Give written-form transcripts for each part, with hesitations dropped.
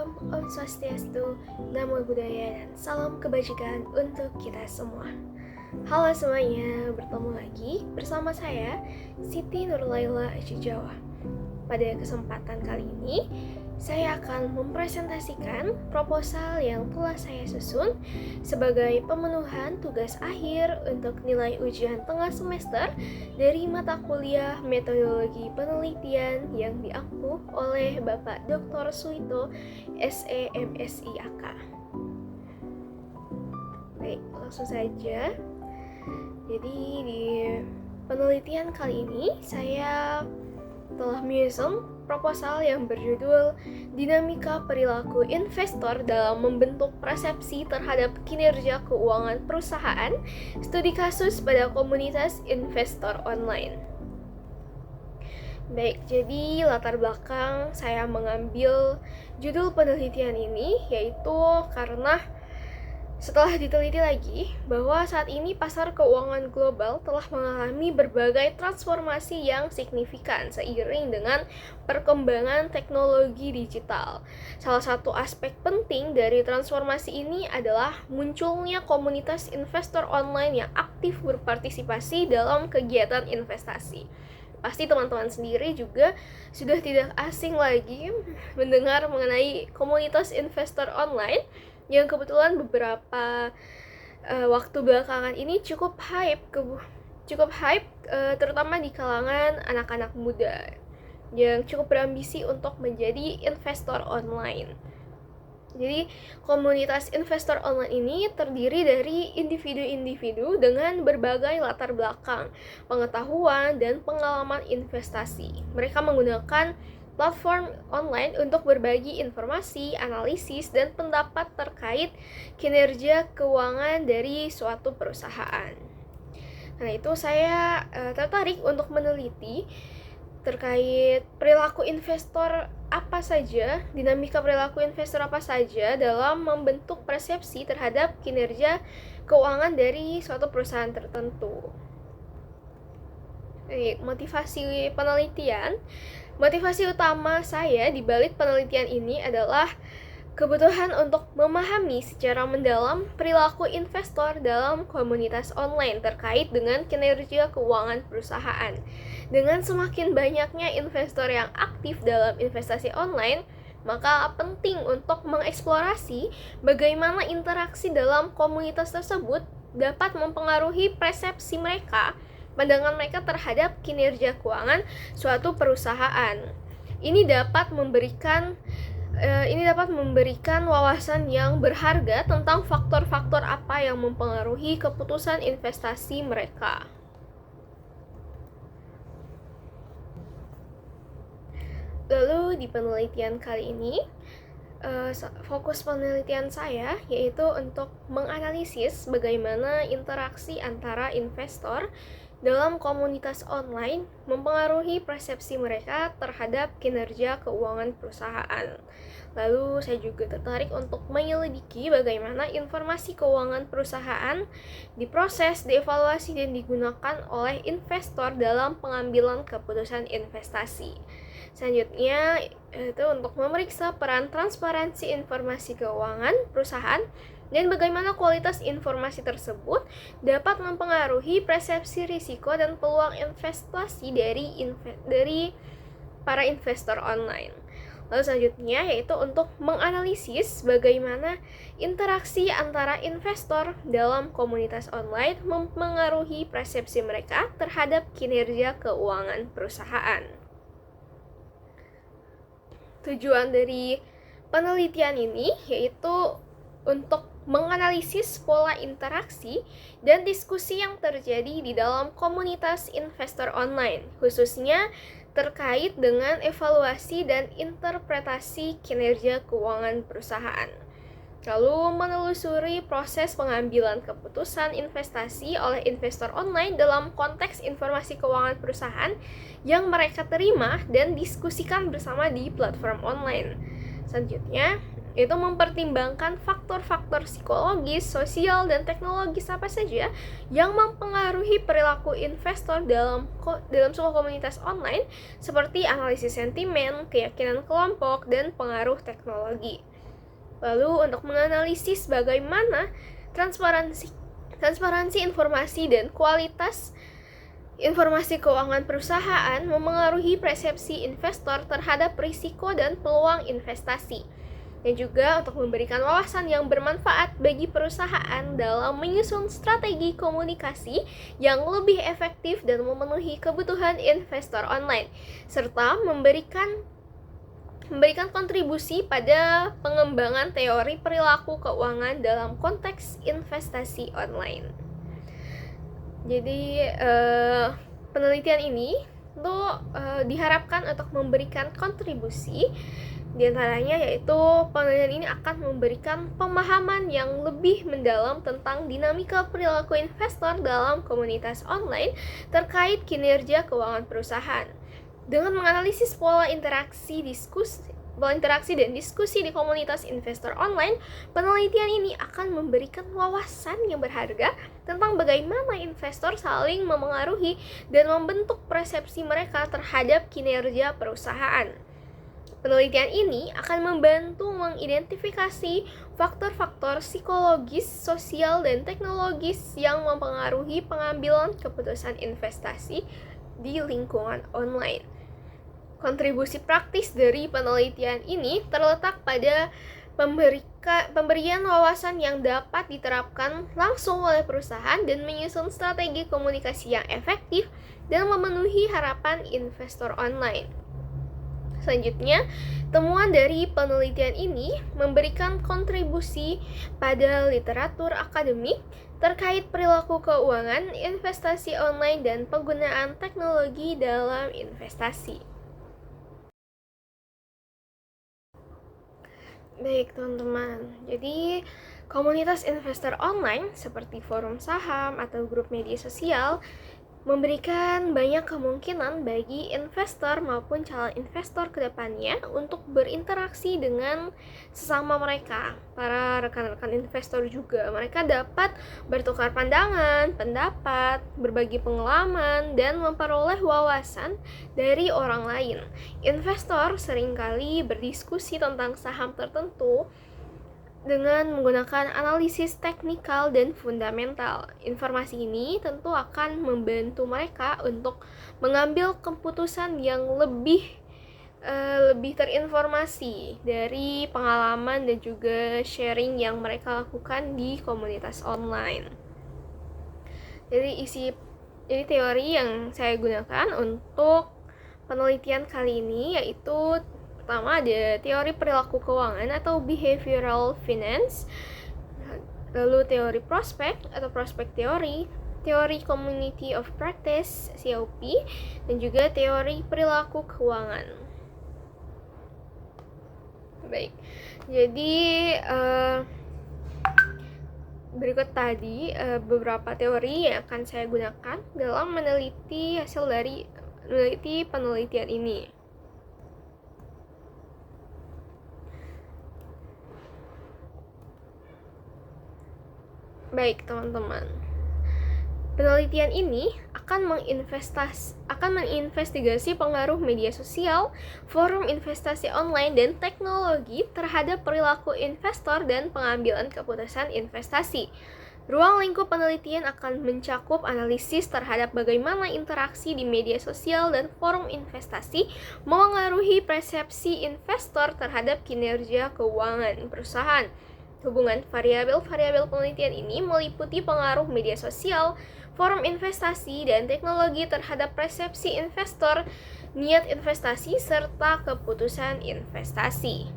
Shalom, Om Swastiastu, Namo Buddhaya, dan salam kebajikan untuk kita semua. Halo semuanya, bertemu lagi bersama saya, Siti Nurlaila Ajijawa. Pada kesempatan kali ini, saya akan mempresentasikan proposal yang telah saya susun sebagai pemenuhan tugas akhir untuk nilai ujian tengah semester dari mata kuliah metodologi penelitian yang diampu oleh Bapak Dr. Suito, SE MSI AK. Baik, langsung saja. Jadi di penelitian kali ini saya telah menyusun proposal yang berjudul Dinamika Perilaku Investor dalam Membentuk Persepsi Terhadap Kinerja Keuangan Perusahaan, Studi Kasus pada Komunitas Investor Online. Baik, jadi latar belakang saya mengambil judul penelitian ini yaitu karena setelah diteliti lagi bahwa saat ini pasar keuangan global telah mengalami berbagai transformasi yang signifikan seiring dengan perkembangan teknologi digital. Salah satu aspek penting dari transformasi ini adalah munculnya komunitas investor online yang aktif berpartisipasi dalam kegiatan investasi. Pasti teman-teman sendiri juga sudah tidak asing lagi mendengar mengenai komunitas investor online yang kebetulan beberapa waktu belakangan ini cukup hype, terutama di kalangan anak-anak muda yang cukup berambisi untuk menjadi investor online. Jadi komunitas investor online ini terdiri dari individu-individu dengan berbagai latar belakang, pengetahuan, dan pengalaman investasi. Mereka menggunakan platform online untuk berbagi informasi, analisis, dan pendapat terkait kinerja keuangan dari suatu perusahaan. Karena itu saya tertarik untuk meneliti terkait perilaku investor apa saja, dinamika perilaku investor apa saja dalam membentuk persepsi terhadap kinerja keuangan dari suatu perusahaan tertentu. Motivasi penelitian. Motivasi utama saya di balik penelitian ini adalah kebutuhan untuk memahami secara mendalam perilaku investor dalam komunitas online terkait dengan kinerja keuangan perusahaan. Dengan semakin banyaknya investor yang aktif dalam investasi online, maka penting untuk mengeksplorasi bagaimana interaksi dalam komunitas tersebut dapat mempengaruhi persepsi mereka, pandangan mereka terhadap kinerja keuangan suatu perusahaan. Ini dapat memberikan wawasan yang berharga tentang faktor-faktor apa yang mempengaruhi keputusan investasi mereka. Lalu di penelitian kali ini, fokus penelitian saya yaitu untuk menganalisis bagaimana interaksi antara investor dalam komunitas online mempengaruhi persepsi mereka terhadap kinerja keuangan perusahaan. Lalu saya juga tertarik untuk menyelidiki bagaimana informasi keuangan perusahaan diproses, dievaluasi, dan digunakan oleh investor dalam pengambilan keputusan investasi. Selanjutnya itu untuk memeriksa peran transparansi informasi keuangan perusahaan dan bagaimana kualitas informasi tersebut dapat mempengaruhi persepsi risiko dan peluang investasi dari para investor online. Lalu selanjutnya yaitu untuk menganalisis bagaimana interaksi antara investor dalam komunitas online mempengaruhi persepsi mereka terhadap kinerja keuangan perusahaan. Tujuan dari penelitian ini yaitu untuk menganalisis pola interaksi dan diskusi yang terjadi di dalam komunitas investor online, khususnya terkait dengan evaluasi dan interpretasi kinerja keuangan perusahaan. Lalu menelusuri proses pengambilan keputusan investasi oleh investor online dalam konteks informasi keuangan perusahaan yang mereka terima dan diskusikan bersama di platform online. Selanjutnya, itu mempertimbangkan faktor-faktor psikologis, sosial, dan teknologis apa saja yang mempengaruhi perilaku investor dalam sebuah komunitas online seperti analisis sentimen, keyakinan kelompok, dan pengaruh teknologi. Lalu untuk menganalisis bagaimana transparansi informasi dan kualitas informasi keuangan perusahaan memengaruhi persepsi investor terhadap risiko dan peluang investasi. Dan juga untuk memberikan wawasan yang bermanfaat bagi perusahaan dalam menyusun strategi komunikasi yang lebih efektif dan memenuhi kebutuhan investor online, serta memberikan kontribusi pada pengembangan teori perilaku keuangan dalam konteks investasi online. Jadi penelitian ini diharapkan untuk memberikan kontribusi. Di antaranya yaitu penelitian ini akan memberikan pemahaman yang lebih mendalam tentang dinamika perilaku investor dalam komunitas online terkait kinerja keuangan perusahaan. Dengan menganalisis pola interaksi dan diskusi di komunitas investor online, penelitian ini akan memberikan wawasan yang berharga tentang bagaimana investor saling memengaruhi dan membentuk persepsi mereka terhadap kinerja perusahaan. Penelitian ini akan membantu mengidentifikasi faktor-faktor psikologis, sosial, dan teknologis yang mempengaruhi pengambilan keputusan investasi di lingkungan online. Kontribusi praktis dari penelitian ini terletak pada pemberian wawasan yang dapat diterapkan langsung oleh perusahaan dan menyusun strategi komunikasi yang efektif dan memenuhi harapan investor online. Selanjutnya, temuan dari penelitian ini memberikan kontribusi pada literatur akademik terkait perilaku keuangan, investasi online, dan penggunaan teknologi dalam investasi. Baik teman-teman, jadi komunitas investor online seperti forum saham atau grup media sosial memberikan banyak kemungkinan bagi investor maupun calon investor ke depannya untuk berinteraksi dengan sesama mereka. Para rekan-rekan investor juga, mereka dapat bertukar pandangan, pendapat, berbagi pengalaman, dan memperoleh wawasan dari orang lain. Investor seringkali berdiskusi tentang saham tertentu dengan menggunakan analisis teknikal dan fundamental. Informasi ini tentu akan membantu mereka untuk mengambil keputusan yang lebih terinformasi dari pengalaman dan juga sharing yang mereka lakukan di komunitas online. Jadi teori yang saya gunakan untuk penelitian kali ini yaitu pertama ada teori perilaku keuangan atau behavioral finance, lalu teori prospek atau prospek teori, teori community of practice COP, dan juga teori perilaku keuangan. Baik, jadi berikut tadi beberapa teori yang akan saya gunakan dalam meneliti hasil dari penelitian ini. Baik teman-teman, penelitian ini akan menginvestigasi pengaruh media sosial, forum investasi online, dan teknologi terhadap perilaku investor dan pengambilan keputusan investasi. Ruang lingkup penelitian akan mencakup analisis terhadap bagaimana interaksi di media sosial dan forum investasi memengaruhi persepsi investor terhadap kinerja keuangan perusahaan. Hubungan variabel-variabel penelitian ini meliputi pengaruh media sosial, forum investasi, dan teknologi terhadap persepsi investor, niat investasi, serta keputusan investasi.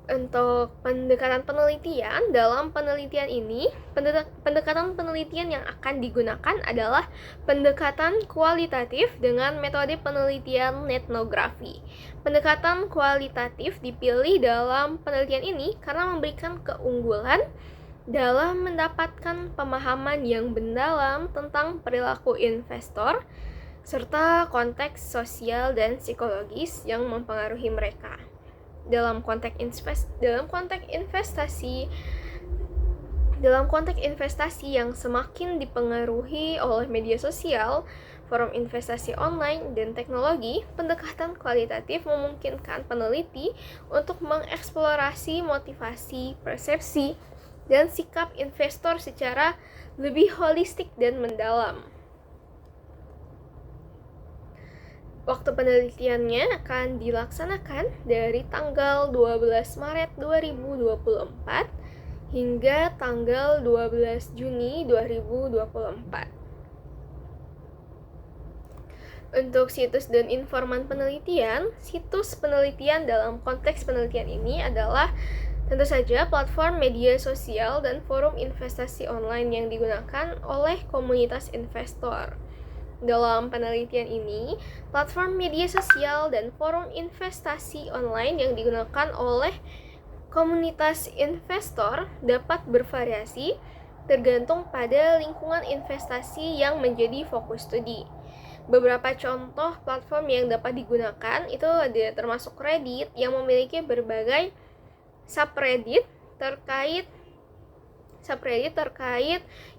Untuk pendekatan penelitian, dalam penelitian ini, pendekatan penelitian yang akan digunakan adalah pendekatan kualitatif dengan metode penelitian etnografi. Pendekatan kualitatif dipilih dalam penelitian ini karena memberikan keunggulan dalam mendapatkan pemahaman yang mendalam tentang perilaku investor, serta konteks sosial dan psikologis yang mempengaruhi mereka. Dalam konteks investasi yang semakin dipengaruhi oleh media sosial, forum investasi online, dan teknologi, pendekatan kualitatif memungkinkan peneliti untuk mengeksplorasi motivasi, persepsi, dan sikap investor secara lebih holistik dan mendalam. Waktu penelitiannya akan dilaksanakan dari tanggal 12 Maret 2024 hingga tanggal 12 Juni 2024. Untuk situs dan informan penelitian, situs penelitian dalam konteks penelitian ini adalah tentu saja platform media sosial dan forum investasi online yang digunakan oleh komunitas investor. Dalam penelitian ini, platform media sosial dan forum investasi online yang digunakan oleh komunitas investor dapat bervariasi tergantung pada lingkungan investasi yang menjadi fokus studi. Beberapa contoh platform yang dapat digunakan itu ada termasuk Reddit yang memiliki berbagai subreddit terkait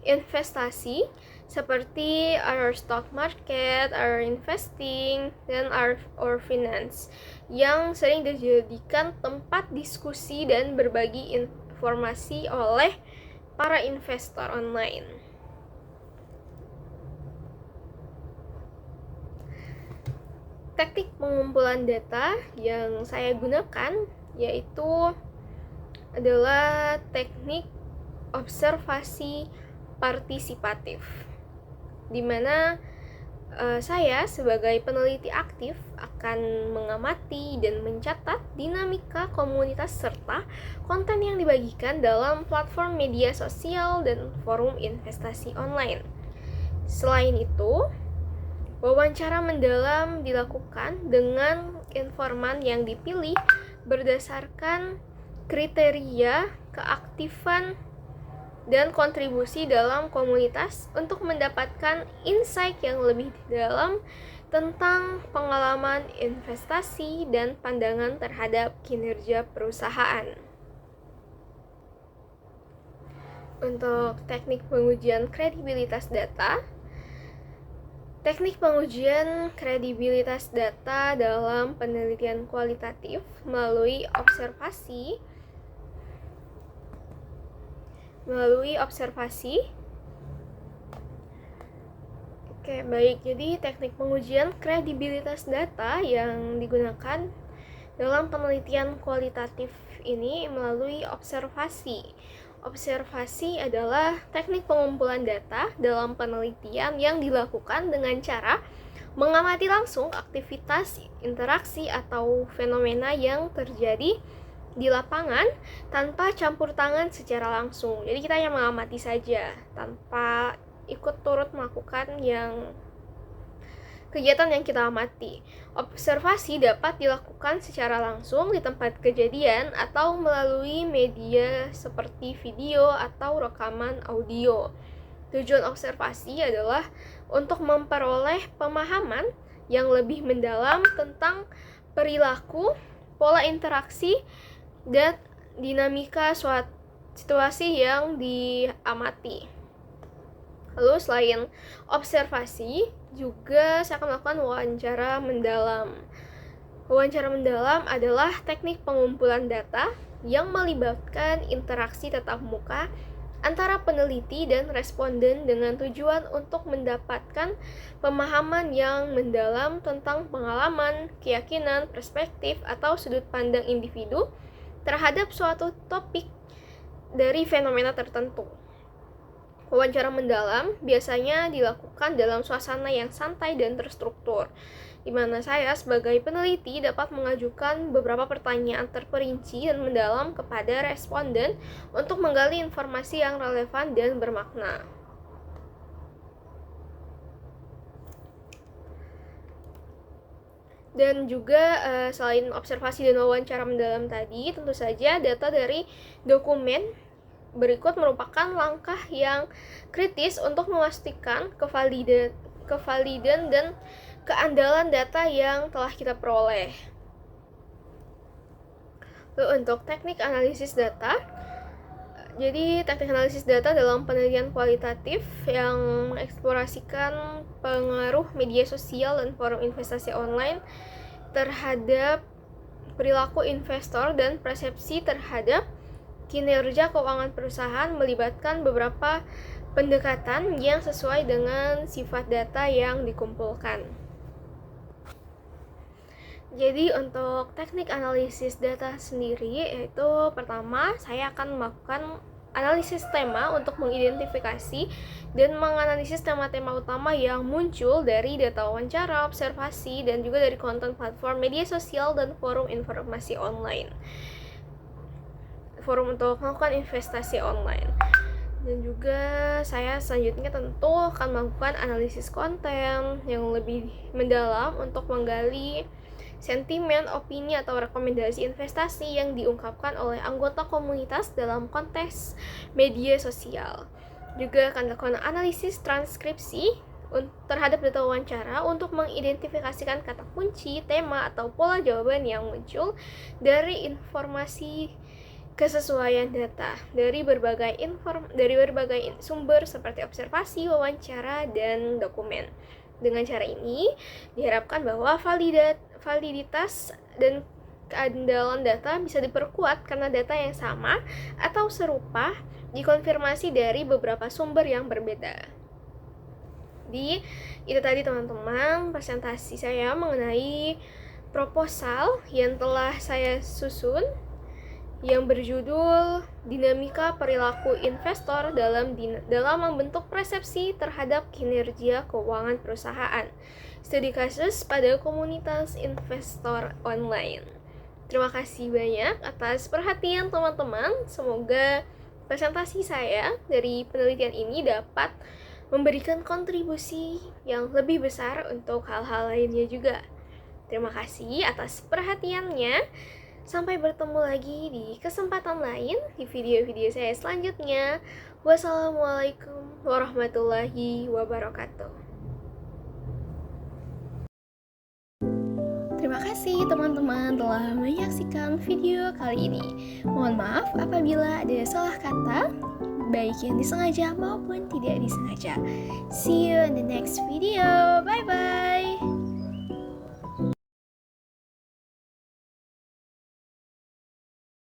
investasi seperti our stock market, our investing, dan our finance yang sering dijadikan tempat diskusi dan berbagi informasi oleh para investor online. Teknik pengumpulan data yang saya gunakan yaitu adalah teknik observasi partisipatif, di mana saya sebagai peneliti aktif akan mengamati dan mencatat dinamika komunitas serta konten yang dibagikan dalam platform media sosial dan forum investasi online. Selain itu, wawancara mendalam dilakukan dengan informan yang dipilih berdasarkan kriteria keaktifan dan kontribusi dalam komunitas untuk mendapatkan insight yang lebih dalam tentang pengalaman investasi dan pandangan terhadap kinerja perusahaan. Untuk teknik pengujian kredibilitas data, teknik pengujian kredibilitas data dalam penelitian kualitatif melalui observasi. Oke, baik. Jadi teknik pengujian kredibilitas data yang digunakan dalam penelitian kualitatif ini melalui observasi. Observasi adalah teknik pengumpulan data dalam penelitian yang dilakukan dengan cara mengamati langsung aktivitas, interaksi, atau fenomena yang terjadi di lapangan tanpa campur tangan secara langsung. Jadi kita hanya mengamati saja tanpa ikut turut melakukan kegiatan yang kita amati. Observasi dapat dilakukan secara langsung di tempat kejadian atau melalui media seperti video atau rekaman audio. Tujuan observasi adalah untuk memperoleh pemahaman yang lebih mendalam tentang perilaku, pola interaksi, dan dinamika suatu situasi yang diamati. Lalu selain observasi, juga saya akan melakukan wawancara mendalam. Wawancara mendalam adalah teknik pengumpulan data yang melibatkan interaksi tatap muka antara peneliti dan responden dengan tujuan untuk mendapatkan pemahaman yang mendalam tentang pengalaman, keyakinan, perspektif, atau sudut pandang individu terhadap suatu topik dari fenomena tertentu. Wawancara mendalam biasanya dilakukan dalam suasana yang santai dan terstruktur, di mana saya sebagai peneliti dapat mengajukan beberapa pertanyaan terperinci dan mendalam kepada responden untuk menggali informasi yang relevan dan bermakna. Dan juga selain observasi dan wawancara mendalam tadi, tentu saja data dari dokumen berikut merupakan langkah yang kritis untuk memastikan kevalidan dan keandalan data yang telah kita peroleh. Lalu untuk teknik analisis data, Jadi teknik analisis data dalam penelitian kualitatif yang mengeksplorasikan pengaruh media sosial dan forum investasi online terhadap perilaku investor dan persepsi terhadap kinerja keuangan perusahaan melibatkan beberapa pendekatan yang sesuai dengan sifat data yang dikumpulkan. Jadi untuk teknik analisis data sendiri, yaitu pertama saya akan melakukan analisis tema untuk mengidentifikasi dan menganalisis tema-tema utama yang muncul dari data wawancara, observasi, dan juga dari konten platform media sosial dan forum informasi online. Forum untuk melakukan investasi online. Dan juga saya selanjutnya tentu akan melakukan analisis konten yang lebih mendalam untuk menggali sentimen, opini, atau rekomendasi investasi yang diungkapkan oleh anggota komunitas dalam konteks media sosial. Juga akan dilakukan analisis transkripsi terhadap data wawancara untuk mengidentifikasikan kata kunci, tema, atau pola jawaban yang muncul dari informasi kesesuaian data dari berbagai sumber seperti observasi, wawancara, dan dokumen. Dengan cara ini diharapkan bahwa validitas dan keandalan data bisa diperkuat karena data yang sama atau serupa dikonfirmasi dari beberapa sumber yang berbeda. Jadi itu tadi teman-teman presentasi saya mengenai proposal yang telah saya susun yang berjudul Dinamika Perilaku Investor dalam membentuk persepsi terhadap kinerja keuangan perusahaan. Studi kasus pada komunitas investor online. Terima kasih banyak atas perhatian teman-teman. Semoga presentasi saya dari penelitian ini dapat memberikan kontribusi yang lebih besar untuk hal-hal lainnya juga. Terima kasih atas perhatiannya. Sampai bertemu lagi di kesempatan lain di video-video saya selanjutnya. Wassalamualaikum warahmatullahi wabarakatuh. Terima kasih teman-teman telah menyaksikan video kali ini. Mohon maaf apabila ada salah kata, baik yang disengaja maupun tidak disengaja. See you in the next video. Bye-bye.